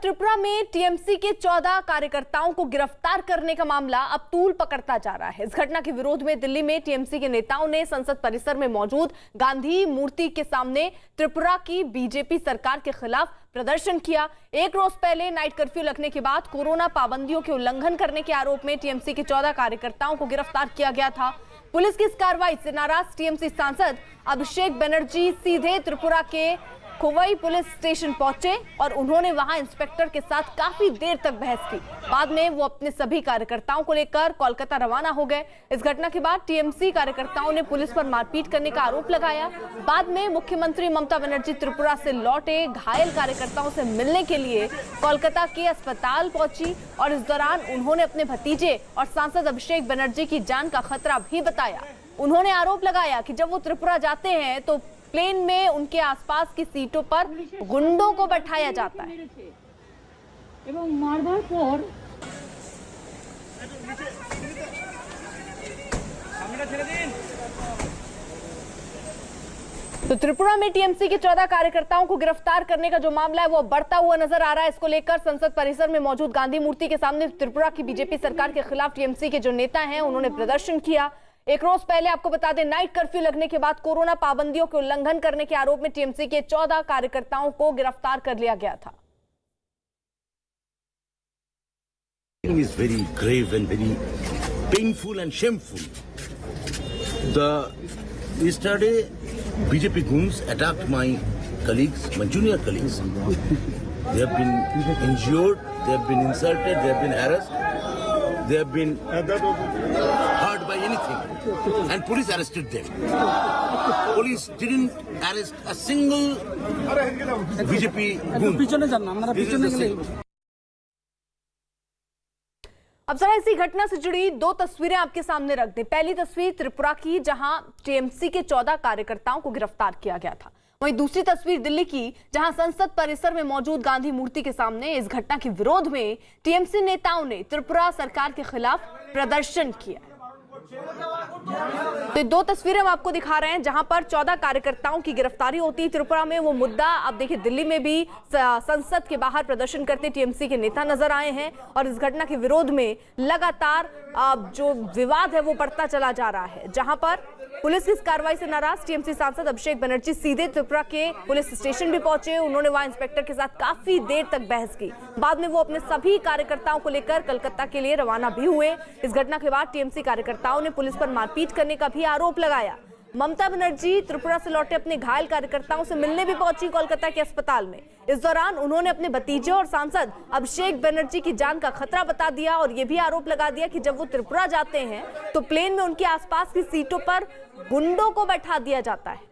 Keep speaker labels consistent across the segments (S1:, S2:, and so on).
S1: त्रिपुरा में टीएमसी के 14 कार्यकर्ताओं को गिरफ्तार करने का मामला अब तूल पकड़ता जा रहा है। इस घटना के विरोध में दिल्ली में टीएमसी के नेताओं ने संसद परिसर में मौजूद गांधी मूर्ति के सामने त्रिपुरा की बीजेपी सरकार के खिलाफ प्रदर्शन किया। एक रोज पहले नाइट कर्फ्यू लगने के बाद कोरोना पाबंदियों के उल्लंघन करने के आरोप में टीएमसी के 14 कार्यकर्ताओं को गिरफ्तार किया गया था। पुलिस की इस कार्रवाई से नाराज टीएमसी सांसद अभिषेक बनर्जी सीधे त्रिपुरा के खोवई पुलिस स्टेशन पहुंचे और उन्होंने वहां इंस्पेक्टर के साथ काफी देर तक बहस की। बाद में वो अपने सभी कार्यकर्ताओं को लेकर कोलकाता रवाना हो गए। इस घटना के बाद टीएमसी कार्यकर्ताओं ने पुलिस पर मारपीट करने का आरोप लगाया। बाद में मुख्यमंत्री ममता बनर्जी त्रिपुरा से लौटे घायल कार्यकर्ताओं से मिलने के लिए कोलकाता के अस्पताल पहुंची और इस दौरान उन्होंने अपने भतीजे और सांसद अभिषेक बनर्जी की जान का खतरा भी बताया। उन्होंने आरोप लगाया कि जब वो त्रिपुरा जाते हैं तो प्लेन में उनके आसपास की सीटों पर गुंडों को बैठाया जाता है। तो त्रिपुरा में टीएमसी के 14 कार्यकर्ताओं को गिरफ्तार करने का जो मामला है वो बढ़ता हुआ नजर आ रहा है। इसको लेकर संसद परिसर में मौजूद गांधी मूर्ति के सामने त्रिपुरा की बीजेपी सरकार के खिलाफ टीएमसी के जो नेता हैं उन्होंने प्रदर्शन किया। एक रोज पहले आपको बता दें, नाइट कर्फ्यू लगने के बाद कोरोना पाबंदियों के उल्लंघन करने के आरोप में टीएमसी के 14 कार्यकर्ताओं को गिरफ्तार कर लिया गया था।
S2: Is very grave and very painful and shameful. Yesterday, BJP goons attacked my colleagues, my junior colleagues. They have been injured, they have been insulted, they have been harassed, they have been hurt by anything, and police arrested them. Police didn't arrest a single BJP goon.
S1: अब जरा इसी घटना से जुड़ी दो तस्वीरें आपके सामने रख दें। पहली तस्वीर त्रिपुरा की जहां टीएमसी के 14 कार्यकर्ताओं को गिरफ्तार किया गया था। वहीं दूसरी तस्वीर दिल्ली की जहां संसद परिसर में मौजूद गांधी मूर्ति के सामने इस घटना के विरोध में टीएमसी नेताओं ने त्रिपुरा सरकार के खिलाफ प्रदर्शन किया। तो दो तस्वीरें हम आपको दिखा रहे हैं जहां पर 14 कार्यकर्ताओं की गिरफ्तारी होती है त्रिपुरा में। वो मुद्दा अब देखिए दिल्ली में भी संसद के बाहर प्रदर्शन करते टीएमसी के नेता नजर आए हैं और इस घटना के विरोध में लगातार जो विवाद है वो बढ़ता चला जा रहा है। जहां पर पुलिस की इस कार्रवाई से नाराज टीएमसी सांसद अभिषेक बनर्जी सीधे त्रिपुरा के पुलिस स्टेशन भी पहुंचे। उन्होंने वहां इंस्पेक्टर के साथ काफी देर तक बहस की। बाद में वो अपने सभी कार्यकर्ताओं को लेकर कलकत्ता के लिए रवाना भी हुए। इस घटना के बाद टीएमसी कार्यकर्ताओं ने पुलिस पर मारपीट करने का भी आरोप लगाया। ममता बनर्जी त्रिपुरा से लौटे अपने घायल कार्यकर्ताओं से मिलने भी पहुंची कोलकाता के अस्पताल में। इस दौरान उन्होंने अपने भतीजे और सांसद अभिषेक बनर्जी की जान का खतरा बता दिया और यह भी आरोप लगा दिया कि जब वो त्रिपुरा जाते हैं तो प्लेन में उनके आसपास की सीटों पर गुंडों को बैठा दिया जाता है।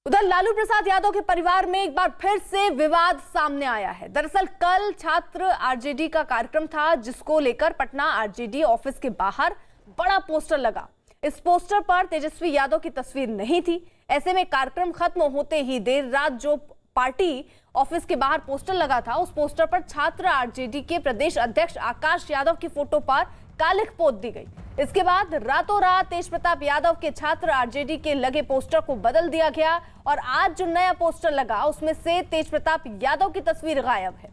S1: उधर लालू प्रसाद यादव के परिवार में एक बार फिर से विवाद सामने आया है। दरअसल कल छात्र आरजेडी का कार्यक्रम था जिसको लेकर पटना आरजेडी ऑफिस के बाहर बड़ा पोस्टर लगा। इस पोस्टर पर तेजस्वी यादव की तस्वीर नहीं थी। ऐसे में कार्यक्रम खत्म होते ही देर रात जो पार्टी ऑफिस के बाहर पोस्टर लगा था उस पोस्टर पर छात्र आरजेडी के प्रदेश अध्यक्ष आकाश यादव की फोटो पर कालिख पोत दी गई। इसके बाद रातों रात तेज प्रताप यादव के छात्र आरजेडी के लगे पोस्टर को बदल दिया गया और आज जो नया पोस्टर लगा उसमें से तेज प्रताप यादव की तस्वीर गायब है।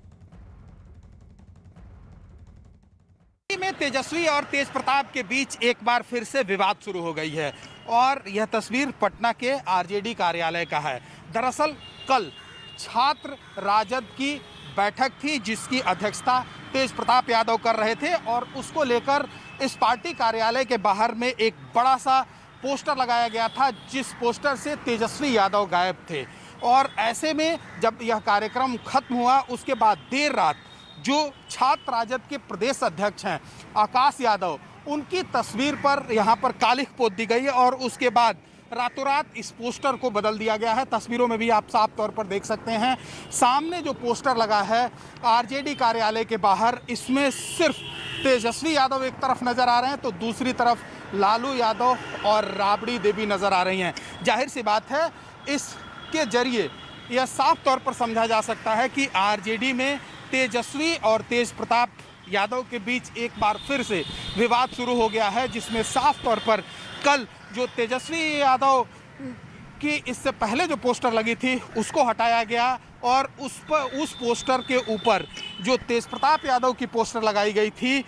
S3: में तेजस्वी और तेज प्रताप के बीच एक बार फिर से विवाद शुरू हो गई है और यह तस्वीर पटना के आरजेडी कार्यालय का है। दरअसल कल छात्र राजद की बैठक थी जिसकी अध्यक्षता तेज प्रताप यादव कर रहे थे और उसको लेकर इस पार्टी कार्यालय के बाहर में एक बड़ा सा पोस्टर लगाया गया था जिस पोस्टर से तेजस्वी यादव गायब थे। और ऐसे में जब यह कार्यक्रम खत्म हुआ उसके बाद देर रात जो छात्र राजद के प्रदेश अध्यक्ष हैं आकाश यादव उनकी तस्वीर पर यहाँ पर कालिख पोत दी गई है और उसके बाद रातों रात इस पोस्टर को बदल दिया गया है। तस्वीरों में भी आप साफ तौर पर देख सकते हैं सामने जो पोस्टर लगा है आरजेडी कार्यालय के बाहर, इसमें सिर्फ तेजस्वी यादव एक तरफ नजर आ रहे हैं तो दूसरी तरफ लालू यादव और राबड़ी देवी नजर आ रही हैं। जाहिर सी बात है इसके जरिए यह साफ तौर पर समझा जा सकता है कि आरजेडी में तेजस्वी और तेज प्रताप यादव के बीच एक बार फिर से विवाद शुरू हो गया है, जिसमें साफ तौर पर कल जो तेजस्वी यादव कि इससे पहले जो पोस्टर लगी थी उसको हटाया गया और उस पोस्टर के ऊपर जो तेज प्रताप यादव की पोस्टर लगाई गई थी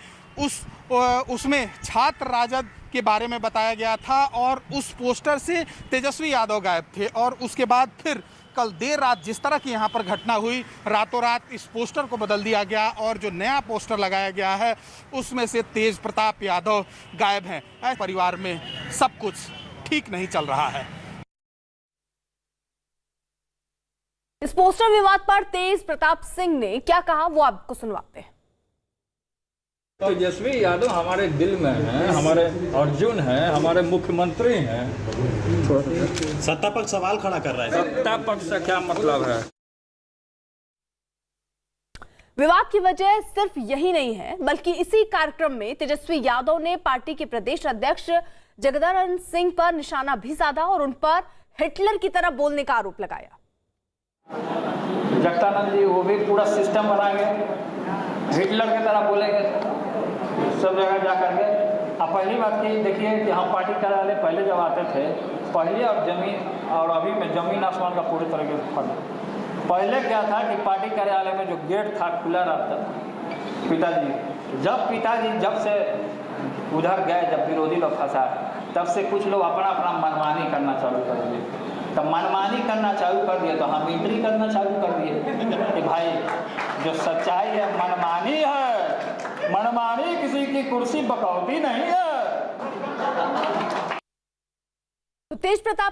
S3: उसमें छात्र राजद के बारे में बताया गया था और उस पोस्टर से तेजस्वी यादव गायब थे। और उसके बाद फिर कल देर रात जिस तरह की यहाँ पर घटना हुई, रातों रात इस पोस्टर को बदल दिया गया और जो नया पोस्टर लगाया गया है उसमें से तेज प्रताप यादव गायब हैं। परिवार में सब कुछ ठीक नहीं चल रहा है।
S1: इस पोस्टर विवाद पर तेज प्रताप सिंह ने क्या कहा वो आपको सुनवाते हैं।
S4: तेजस्वी यादव हमारे दिल में हैं, हमारे अर्जुन हैं, हमारे मुख्यमंत्री हैं।
S5: सत्ता पक्ष सवाल खड़ा कर रहा है।
S4: सत्ता पक्ष से क्या मतलब है?
S1: विवाद की वजह सिर्फ यही नहीं है, बल्कि इसी कार्यक्रम में तेजस्वी यादव ने पार्टी के प्रदेश अध्यक्ष जगदानंद सिंह पर निशाना भी साधा और उन पर हिटलर की तरह बोलने का आरोप लगाया।
S6: जगदानंद जी वो भी पूरा सिस्टम बनाएंगे, हिटलर की तरह बोलेंगे सब जगह जा करके। अब पहली बात की देखिए कि हम पार्टी कार्यालय पहले जब आते थे, पहले और जमीन और अभी में ज़मीन आसमान का पूरी तरीके से फर्क। पहले क्या था कि पार्टी कार्यालय में जो गेट था खुला रहता, पिताजी जब से उधर गए, जब विरोधी लोग फंसा, तब से कुछ लोग अपना अपना मनमानी करना चालू कर दिए। तो मनमानी करना चालू कर दिए तो हम एंट्री करना चालू कर दिए कि भाई जो सच्चाई है मनमानी है, मनमानी किसी की कुर्सी बकौती नहीं है।
S1: तो तेज प्रताप